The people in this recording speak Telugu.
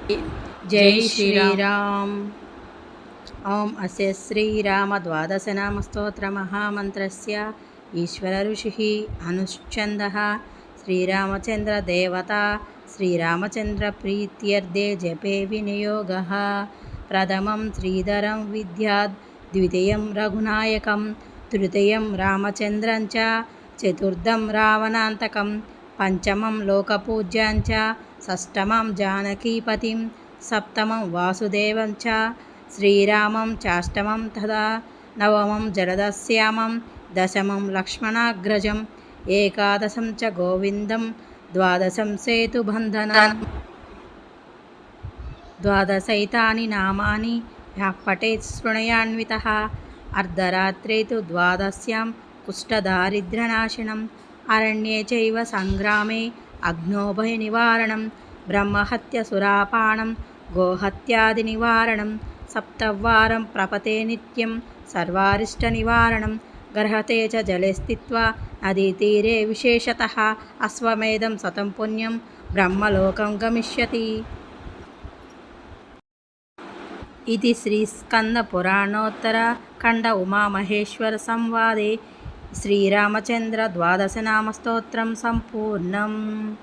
जय श्रीराम। ओम अस्य श्रीरामद्वादशनामस्तोत्रमहामन्त्रस्य ईश्वर ऋषिः अनुच्छन्दः श्रीरामचन्द्रदेवता श्रीरामचन्द्रप्रीत्यर्थे जपे विनियोगः। प्रथमं श्रीधरं विद्यात्, द्वितीयं रघुनायकं, तृतीयं रामचन्द्रं च, चतुर्थं रावणान्तकं, पंचमं लोकपूज्यं च, షష్టమం జానకీపతిం, సప్తమం వాసుదేవం చ, శ్రీరామం చాష్టమం తథా, నవమం జలదశ్యామం, దశమం లక్ష్మణాగ్రజం, ఏకాదశం చ గోవిందం, ద్వాదశం సేతుబంధనం। ద్వాదశైతాని నామాని యః పఠేత్ శృణుయాన్వితః। అర్ధరాత్రే తు ద్వాదశ్యాం కుష్ఠదారిద్ర్యనాశనం, అరణ్యే చైవ సంగ్రామే అగ్నోభయ నివారణం, బ్రహ్మహత్య సురాపానం, గోహత్యాది నివారణం, సప్తవారం ప్రపతే నిత్యం సర్వారిష్ట నివారణం, గర్హతే చ జలే స్థిత్వా నదీతీరే విశేషతః, అశ్వమేధం శతం పుణ్యం బ్రహ్మలోకం గమిష్యతి। ఇది శ్రీస్కందపురాణోత్తరఖండ ఉమామహేశ్వర సంవాదే శ్రీరామచంద్ర ద్వాదశనామస్తోత్రం సంపూర్ణం।